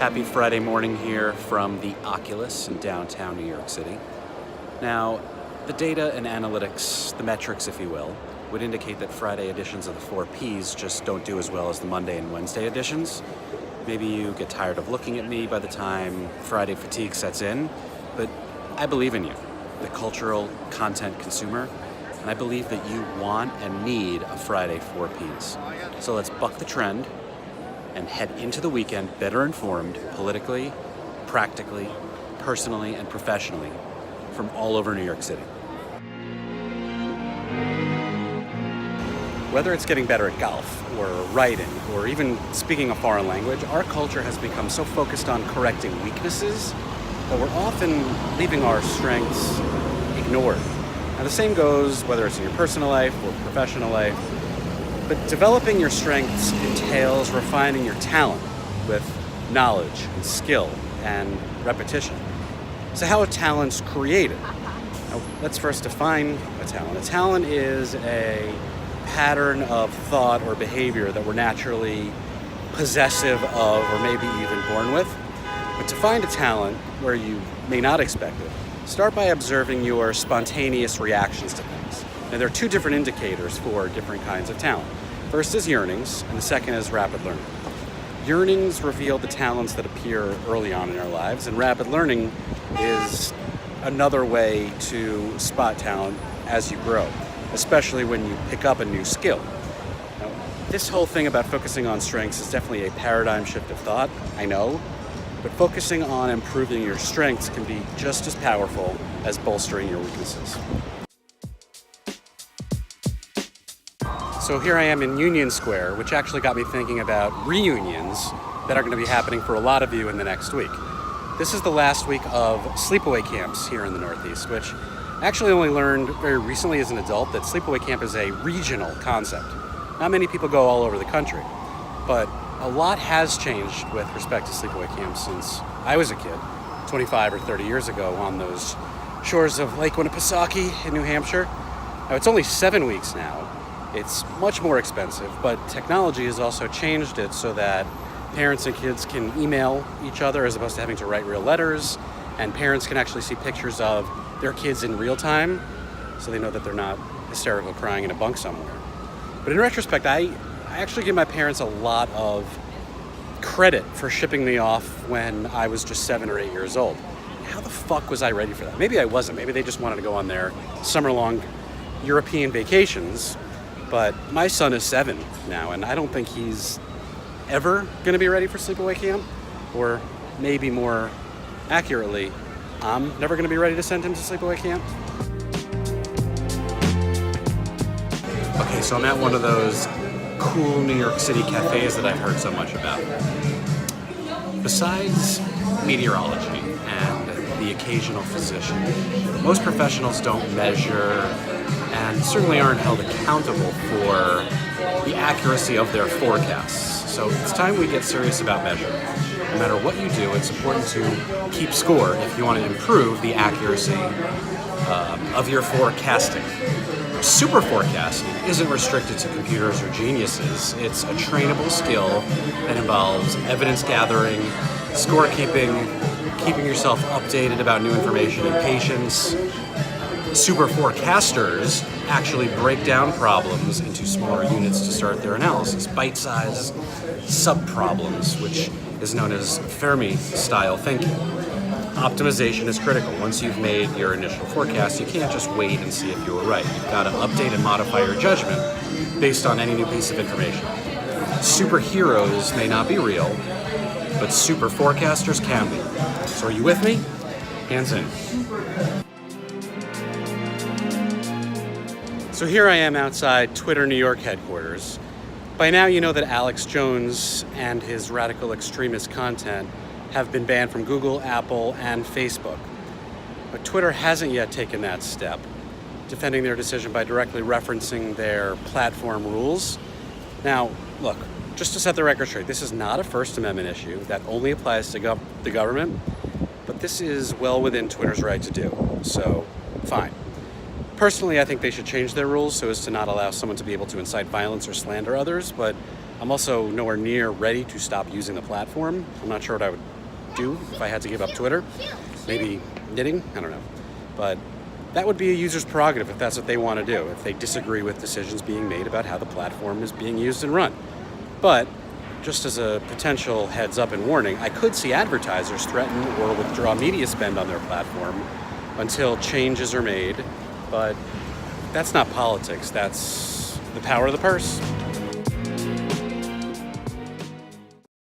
Happy Friday morning here from the Oculus in downtown New York City. Now, the data and analytics, the metrics if you will, would indicate that Friday editions of the 4Ps just don't do as well as the Monday and Wednesday editions. Maybe you get tired of looking at me by the time Friday fatigue sets in, but I believe in you, the cultural content consumer, and I believe that you want and need a Friday 4Ps. So let's buck the trend and head into the weekend better informed politically, practically, personally, and professionally from all over New York City. Whether it's getting better at golf, or writing, or even speaking a foreign language, our culture has become so focused on correcting weaknesses that we're often leaving our strengths ignored. Now the same goes whether it's in your personal life or professional life, but developing your strengths entails refining your talent with knowledge and skill and repetition. So how are talents created? Now, let's first define a talent. A talent is a pattern of thought or behavior that we're naturally possessive of or maybe even born with. But to find a talent where you may not expect it, start by observing your spontaneous reactions to things. Now, there are two different indicators for different kinds of talent. First is yearnings, and the second is rapid learning. Yearnings reveal the talents that appear early on in our lives, and rapid learning is another way to spot talent as you grow, especially when you pick up a new skill. Now, this whole thing about focusing on strengths is definitely a paradigm shift of thought, I know, but focusing on improving your strengths can be just as powerful as bolstering your weaknesses. So here I am in Union Square, which actually got me thinking about reunions that are going to be happening for a lot of you in the next week. This is the last week of sleepaway camps here in the Northeast, which I actually only learned very recently as an adult that sleepaway camp is a regional concept. Not many people go all over the country, but a lot has changed with respect to sleepaway camps since I was a kid, 25 or 30 years ago on those shores of Lake Winnipesaukee in New Hampshire. Now it's only 7 weeks now. It's much more expensive, but technology has also changed it so that parents and kids can email each other as opposed to having to write real letters, and parents can actually see pictures of their kids in real time so they know that they're not hysterical crying in a bunk somewhere. But in retrospect, I actually give my parents a lot of credit for shipping me off when I was just 7 or 8 years old. How the fuck was I ready for that? Maybe I wasn't. Maybe they just wanted to go on their summer-long European vacations. But my son is 7 now, and I don't think he's ever going to be ready for sleepaway camp. Or maybe more accurately, I'm never going to be ready to send him to sleepaway camp. Okay, so I'm at one of those cool New York City cafes that I've heard so much about. Besides meteorology and the occasional physician, most professionals don't measure and certainly aren't held accountable for the accuracy of their forecasts. So it's time we get serious about measuring. No matter what you do, it's important to keep score if you want to improve the accuracy of your forecasting. Super forecasting isn't restricted to computers or geniuses. It's a trainable skill that involves evidence gathering, scorekeeping, keeping yourself updated about new information, and patience. Super forecasters actually break down problems into smaller units to start their analysis, bite-sized sub-problems, which is known as Fermi-style thinking. Optimization is critical. Once you've made your initial forecast, you can't just wait and see if you were right. You've got to update and modify your judgment based on any new piece of information. Superheroes may not be real, but super forecasters can be. So are you with me? Hands in. So here I am outside Twitter New York headquarters. By now you know that Alex Jones and his radical extremist content have been banned from Google, Apple, and Facebook. But Twitter hasn't yet taken that step, defending their decision by directly referencing their platform rules. Now, look, just to set the record straight, this is not a First Amendment issue that only applies to the government, but this is well within Twitter's right to do, so fine. Personally, I think they should change their rules so as to not allow someone to be able to incite violence or slander others, but I'm also nowhere near ready to stop using the platform. I'm not sure what I would do if I had to give up Twitter. Maybe knitting? I don't know. But that would be a user's prerogative if that's what they want to do, if they disagree with decisions being made about how the platform is being used and run. But just as a potential heads up and warning, I could see advertisers threaten or withdraw media spend on their platform until changes are made. But that's not politics. That's the power of the purse.